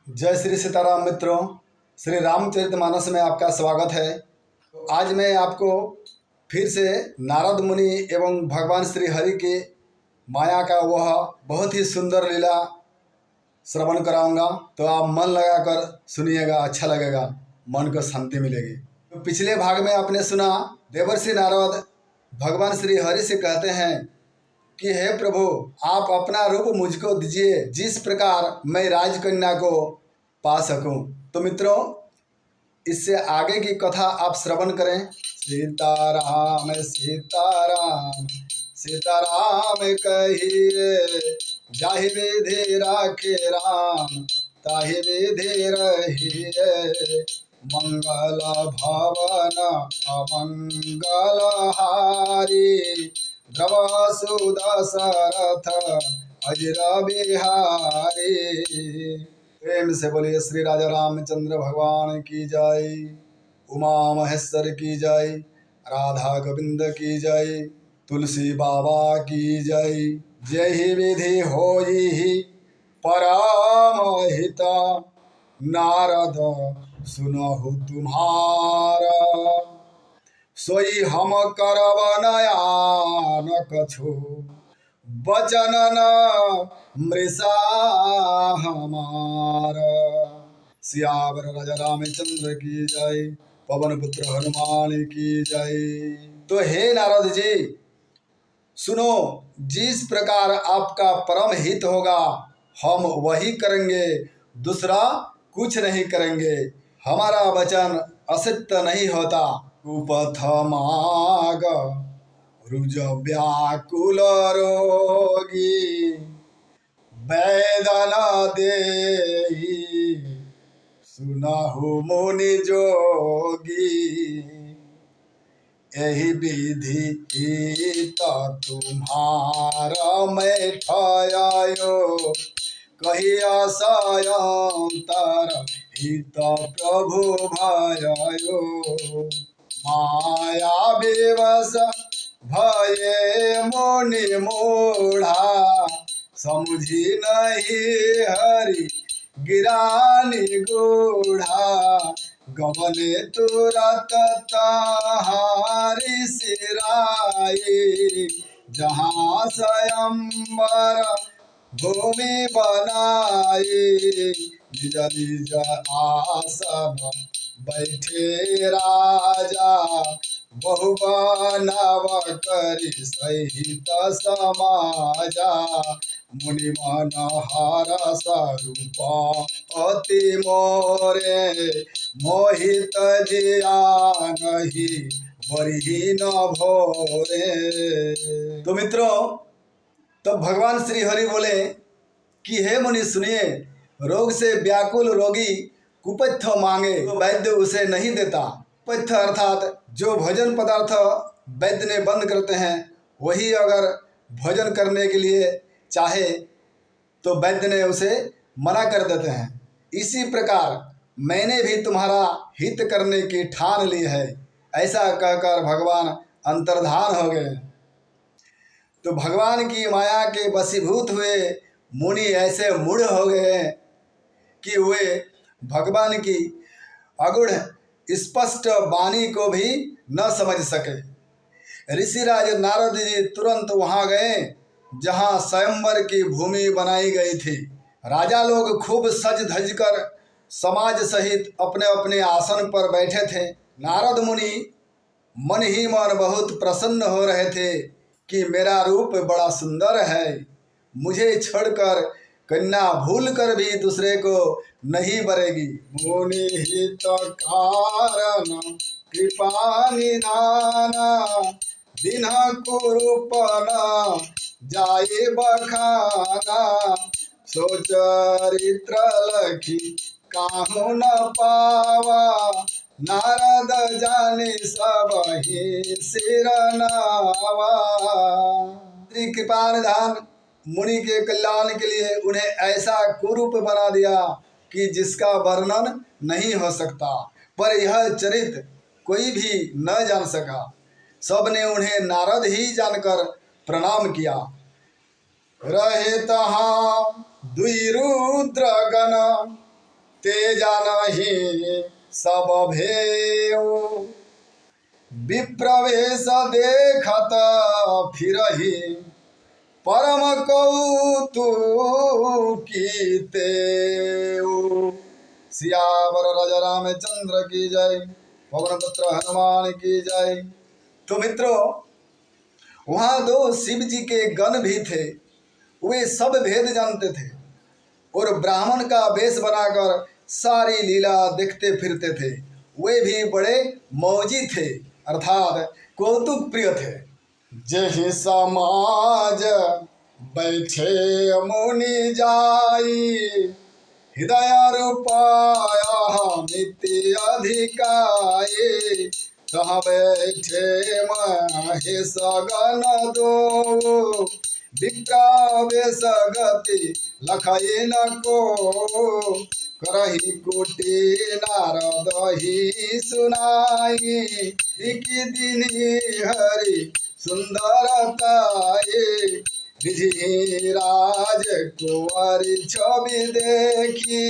जय श्री सीताराम मित्रों, श्री रामचरितमानस में आपका स्वागत है। आज मैं आपको फिर से नारद मुनि एवं भगवान श्री हरि की माया का वह बहुत ही सुंदर लीला श्रवण कराऊंगा। तो आप मन लगाकर सुनिएगा, अच्छा लगेगा, मन को शांति मिलेगी। तो पिछले भाग में आपने सुना, देवर्षि नारद भगवान श्री हरि से कहते हैं कि हे प्रभु, आप अपना रूप मुझको दीजिए जिस प्रकार मैं राजकन्या को पा सकूं। तो मित्रों, इससे आगे की कथा आप श्रवण करें। सीताराम सीताराम सीताराम कहिए, जाहि विधि राखे राम ताहि विधि रहिए। मंगल भवन अमंगल हारी, द्रव सुदशरथ अजर बिहारी। प्रेम से बोलिए श्री राजा रामचंद्र भगवान की जय, उमा महेश्वर की जय, राधा गोविंद की जय, तुलसी बाबा की जय। जय विधि होई परम हित, नारद सुनहु तुम्हारा। सोई हम करब नयान कछु, बचन न मृषा हमारा। सियावर राजा रामचंद्र की जय, पवन पुत्र हनुमान की जय। तो हे नारद जी, सुनो, जिस प्रकार आपका परम हित होगा हम वही करेंगे, दूसरा कुछ नहीं करेंगे। हमारा वचन असत्य नहीं होता। कुपथ माग रुज व्याकुल रोगी, वेदना देहि सुनहु मुनि जोगी। यही विधि तुम्हारा मैं ठायो, कहिया सायंतर हित प्रभु भयो। माया विवश भये मुनि मूढ़ा, समझी नहीं हरि गिरानी गूढ़ा। गमने तुरत ताहारी सिराई, जहाँ स्वयंवर भूमि बनाई। निज निज आसन बैठे राजा, बहुबनव करि सहित समाजा। मुनि मनोहर स्वरूप अति मोरे, मोहित जिया नहीं बरही न भोरे। तो मित्रों, तो भगवान श्री हरि बोले कि हे मुनि सुनिए, रोग से व्याकुल रोगी कुपथ मांगे तो वैद्य उसे नहीं देता। कुपथ अर्थात जो भोजन पदार्थ वैद्य ने बंद करते हैं, वही अगर भोजन करने के लिए चाहे तो वैद्य ने उसे मना कर देते हैं। इसी प्रकार मैंने भी तुम्हारा हित करने की ठान ली है। ऐसा कहकर भगवान अंतर्धान हो गए। तो भगवान की माया के वशीभूत हुए मुनि ऐसे मूढ़ हो गए कि वे भगवान की अगूढ़ स्पष्ट वाणी को भी न समझ सके। ऋषिराज नारद जी तुरंत वहां गए जहां स्वयंवर की भूमि बनाई गई थी। राजा लोग खूब सज धज कर समाज सहित अपने अपने आसन पर बैठे थे। नारद मुनि मन ही मन बहुत प्रसन्न हो रहे थे कि मेरा रूप बड़ा सुंदर है, मुझे छोड़कर कन्या भूल कर भी दूसरे को नहीं बरेगी। मुनि हित कारण कृपा निधाना, दिन कुरूपना जाए बखाना। सो चरित्र लखी काहू न पावा, नारद जाने सब ही सिर नावा। श्री कृपा निधान मुनि के कल्याण के लिए उन्हें ऐसा कुरूप बना दिया कि जिसका वर्णन नहीं हो सकता। पर यह चरित्र कोई भी न जान सका। सबने उन्हें नारद ही जानकर प्रणाम किया। रहे तहाँ दुई रुद्र गण, ते जानहि सब भेऊ। विप्रवेश देखत फिरहि परम कौतुकी तेऊ। सियावर राजा रामचंद्र की जय, पवन पुत्र हनुमान की जय। तो मित्रों, वहाँ दो शिव जी के गण भी थे, वे सब भेद जानते थे और ब्राह्मण का वेश बनाकर सारी लीला देखते फिरते थे। वे भी बड़े मौजी थे, अर्थात कौतुक प्रिय थे। जेहि समाज बैठे मुनि जाई, हृदय रूपाया नित्य अधिकाये। कहाँ बैठे महेश गण दो, विप्रावेश गति लखई न को। करही कोटि नारद ही सुनाई, एक दिन हरि सुंदरताये। रिझी राज कुंवर छवि देखी,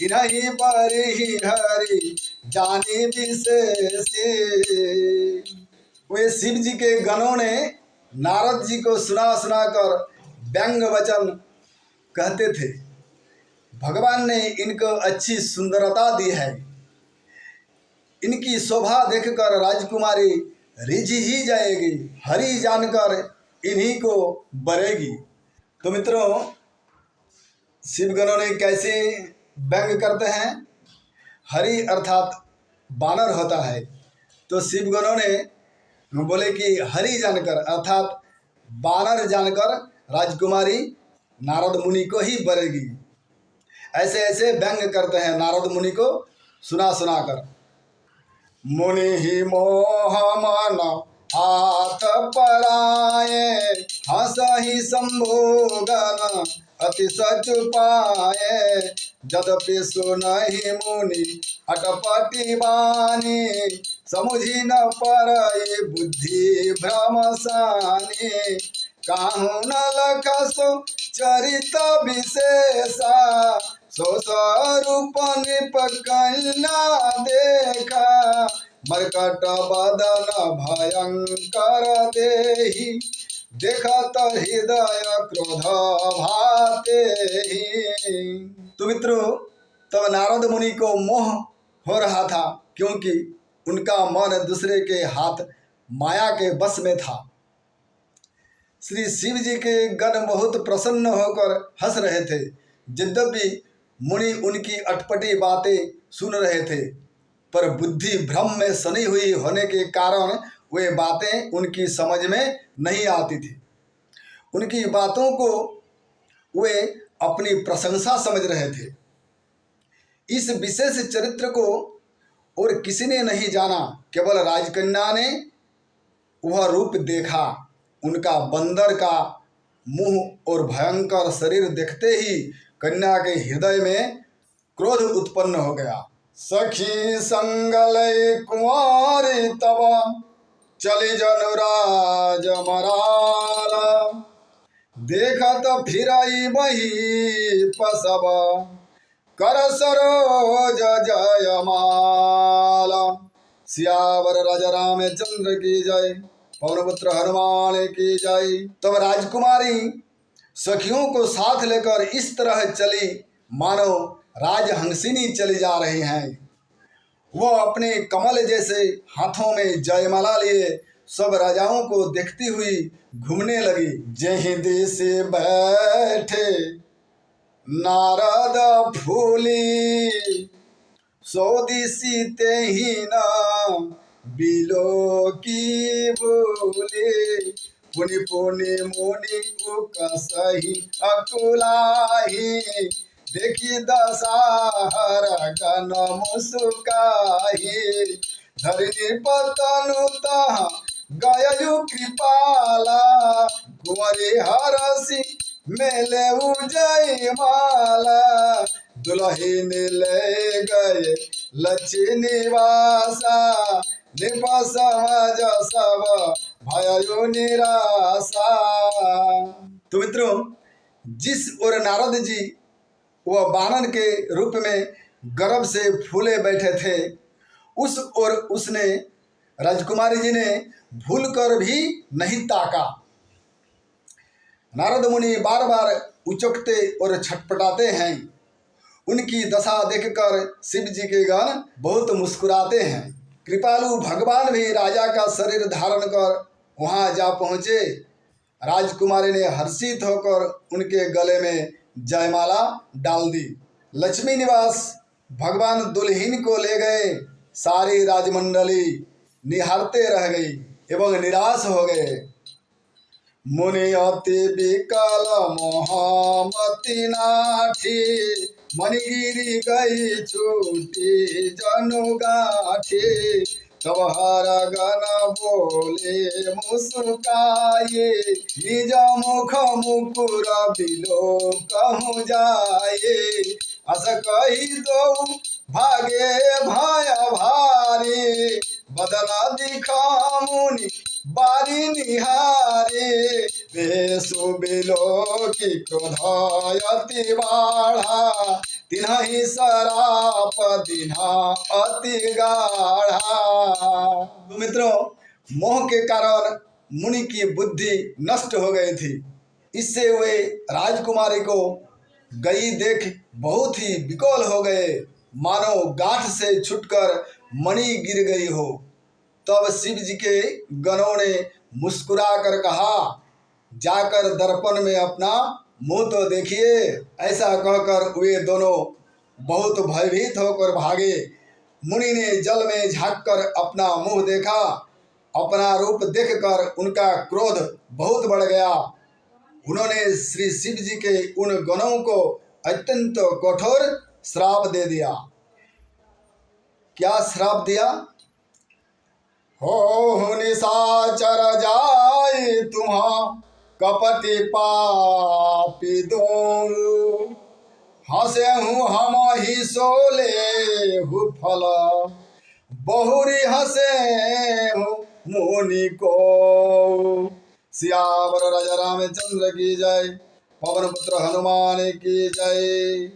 नहीं बरही हरि जानी विशेषी। वे शिव जी के गणों ने नारद जी को सुना सुना कर व्यंग वचन कहते थे। भगवान ने इनको अच्छी सुंदरता दी है, इनकी शोभा देखकर राजकुमारी रिझी ही जाएगी, हरि जानकर इन्हीं को बरेगी। तो मित्रों, शिवगणों ने कैसे व्यंग करते हैं? हरि अर्थात बानर होता है, तो शिवगणों ने बोले कि हरि जानकर अर्थात बानर जानकर राजकुमारी नारद मुनि को ही बरेगी। ऐसे ऐसे व्यंग करते हैं नारद मुनि को सुना सुना कर। मुनि ही मोह मन हाथ पराए, हंसहि शंभु गण अति सच पाए। यद्यपि सुनहि मुनि अटपटी बानी, समुझी न परई बुद्धि भ्रम सानी। काहू न लखसु चरित विशेषा, सो स्वरूप निप कन्या देखा। मरकट बदन भयंकर देहि, देखत हृदय क्रोध भाते ही। तो मित्रों, तब नारद मुनि को मोह हो रहा था, क्योंकि उनका मन दूसरे के हाथ माया के बस में था। श्री शिव जी के गण बहुत प्रसन्न होकर हंस रहे थे। यद्यपि मुनि उनकी अटपटी बातें सुन रहे थे, पर बुद्धि भ्रम में सनी हुई होने के कारण वे बातें उनकी समझ में नहीं आती थी। उनकी बातों को वे अपनी प्रशंसा समझ रहे थे। इस विशेष चरित्र को और किसी ने नहीं जाना, केवल राजकन्या ने वह रूप देखा। उनका बंदर का मुंह और भयंकर शरीर देखते ही कन्या के हृदय में क्रोध उत्पन्न हो गया। सखी संगलय कुंवारी तब चली जनुराज मराला, देखत फिरई बही पसब कर सरोज जयमाला। सियावर राजा रामचंद्र की जय, पवन पुत्र हनुमान की जय। तब राजकुमारी सखियों को साथ लेकर इस तरह चली मानो राजहंसिनी चली जा रही हैं। वह अपने कमल जैसे हाथों में जयमाला लिए सब राजाओं को देखती हुई घूमने लगी। जहीं देश बैठे नारद फूली, सो दिसी ते ही न बिलो की बोले। पुनि पुनि मुनि कसही अकुलाही, देखी दशहर गण मुस्काही। धरनी पतनु तहाँ गयु कृपाला, कुंवरी हरसी मेले उजय माला। दुल्हीन ले गए लक्ष्मी निवासा, निप समझ सब भयो निराशा। तो मित्रों, जिस ओर नारद जी वह बानर के रूप में गर्व से फूले बैठे थे। उस और उसने राजकुमारी जी ने भूल कर भी नहीं ताका। नारद मुनि बार बार उचकते और छटपटाते हैं। उनकी दशा देखकर शिव जी के गण बहुत मुस्कुराते हैं। कृपालु भगवान भी राजा का शरीर धारण कर वहां जा पहुँचे। राजकुमारी ने हर्षित होकर उनके गले में जयमाला डाल दी। लक्ष्मी निवास भगवान दुल्हन को ले गए। सारी राजमंडली निहारते रह गई एवं निराश हो गए। मुनि अति विकल मोहमती नाठी, मणिगिरी गई छूटी जनु गाठी। तब हर गण बोले मुस्काए, निज मुख मुकुर बिलो कहूँ जाए। अस कही दो भागे भय भारी, बदला दिखा मुनि बारी निहारे। बेसु बिलो की क्रोधयति बाढ़ा, तिन्हि सराप दिन्हा अति गाढ़ा। तो मित्रों, मोह के कारण मुनि की बुद्धि नष्ट हो गई थी। इससे वे राजकुमारी को गई देख बहुत ही विकल हो गए, मानो गांठ से छूटकर मणि गिर गई हो। तब शिव जी के गणों ने मुस्कुरा कर कहा, जाकर दर्पण में अपना मुंह तो देखिए। ऐसा कहकर वे दोनों बहुत भयभीत होकर भागे। मुनि ने जल में झांककर अपना मुंह देखा। अपना रूप देखकर उनका क्रोध बहुत बढ़ गया। उन्होंने श्री शिव जी के उन गणों को अत्यंत कठोर श्राप दे दिया। क्या श्राप दिया? हो निशाचर जाय तुम्हा कपटि पापी दो, हंसे हूँ हम ही सोले हूँ फल, बहुरी हंसे हूँ मुनि को। सियावर राजा रामचंद्र की जय, पवन पुत्र हनुमान की जय।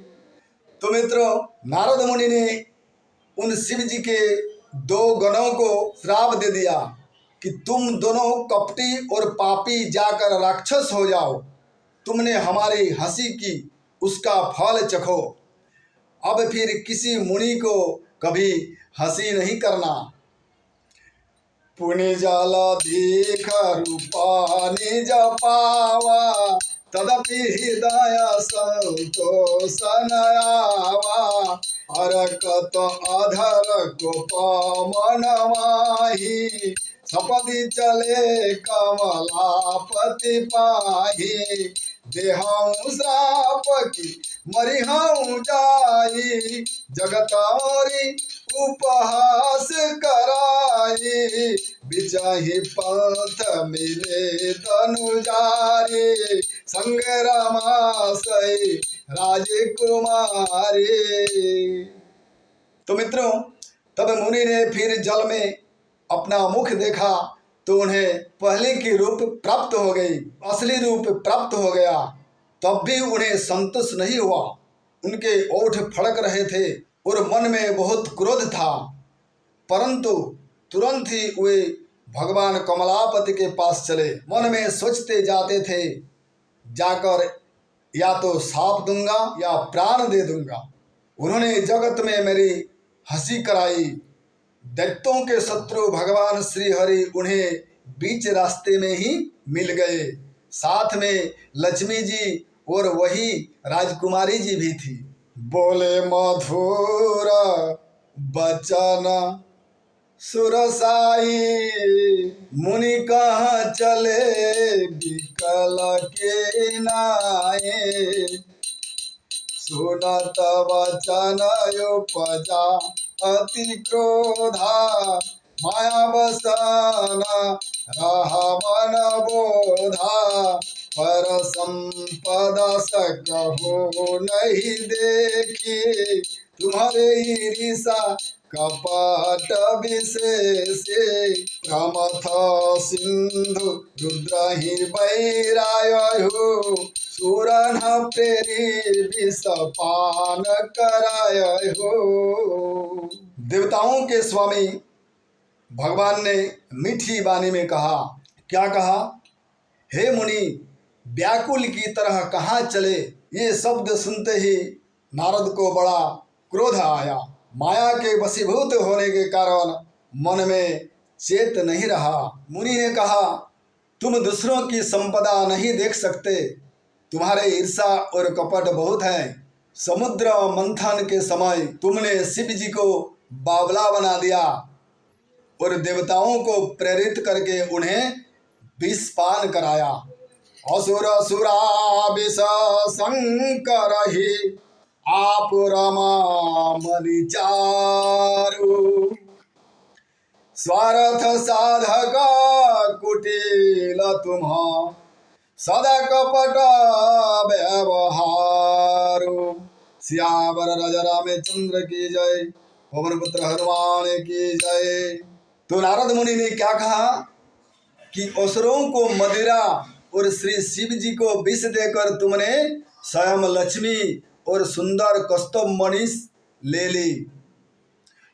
तो मित्रों, नारद मुनि ने उन शिव जी के दो गणों को श्राप दे दिया कि तुम दोनों कपटी और पापी जाकर राक्षस हो जाओ। तुमने हमारी हंसी की, उसका फल चखो। अब फिर किसी मुनि को कभी हंसी नहीं करना। पुनि जल दीख रूपा निज पावा, तदपि हृदय संतोष नयावा। हरकत अधर गोप मन माही, सपदि चले कमलापति पाही। देहऊँ श्राप की मरिहऊँ जाई, जगतौरी उपहास कराई। बिचाही पंथ मिले तनुजारी, संग रमासई राजकुमारी। तो मित्रों, तब मुनि ने फिर जल में अपना मुख देखा तो उन्हें पहले की रूप प्राप्त हो गई, असली रूप प्राप्त हो गया। तब भी उन्हें संतोष नहीं हुआ। उनके ओठ फड़क रहे थे और मन में बहुत क्रोध था। परंतु तुरंत ही वे भगवान कमलापति के पास चले। मन में सोचते जाते थे, जाकर या तो साप दूंगा या प्राण दे दूंगा। उन्होंने जगत में मेरी हंसी कराई। दैत्यों के शत्रु भगवान श्री हरि उन्हें बीच रास्ते में ही मिल गए। साथ में लक्ष्मी जी और वही राजकुमारी जी भी थी। बोले मधुर बचन सुरसाई, मुनि कहाँ चले विकल के नाये। सुनत वचन उपजा अति क्रोधा, माया बसन रहा मन बोधा। पर संपदा सकहो नहीं देखी, तुम्हारे ईर्षा कपट विशेषे प्रमथ सिंधु रुद्रहि वैरायहु सुरन प्रेरी विषपान करायहु। देवताओं के स्वामी भगवान ने मीठी वाणी में कहा। क्या कहा? हे मुनि, व्याकुल की तरह कहाँ चले? ये शब्द सुनते ही नारद को बड़ा क्रोध आया। माया के वशीभूत होने के कारण मन में चेत नहीं रहा। मुनि ने कहा, तुम दूसरों की संपदा नहीं देख सकते, तुम्हारे ईर्षा और कपट बहुत है। समुद्र मंथन के समय तुमने शिव जी को बावला बना दिया और देवताओं को प्रेरित करके उन्हें विषपान कराया। असुर सुरा विष शंकर ही आप रमा मनिचारु स्वार्थ साधक कुटिल तुम सदा कपट व्यवहारु। सियावर राजा रामचंद्र की जय, पवन पुत्र हनुमान की जय। तो नारद मुनि ने क्या कहा कि असुरों को मदिरा और श्री शिव जी को विष देकर तुमने स्वयं लक्ष्मी और सुंदर कस्तूभ मणि ले ली।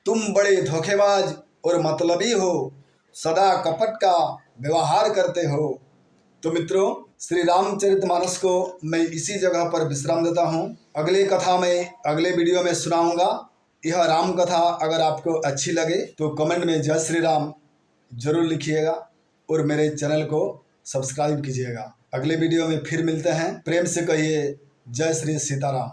तुम बड़े धोखेबाज और मतलबी हो, सदा कपट का व्यवहार करते हो। तो मित्रों, श्री रामचरितमानस को मैं इसी जगह पर विश्राम देता हूँ। अगले कथा में अगले वीडियो में सुनाऊंगा। यह राम कथा अगर आपको अच्छी लगे तो कमेंट में जय श्री राम जरूर लिखिएगा और मेरे चैनल को सब्सक्राइब कीजिएगा। अगले वीडियो में फिर मिलते हैं। प्रेम से कहिए जय श्री सीताराम।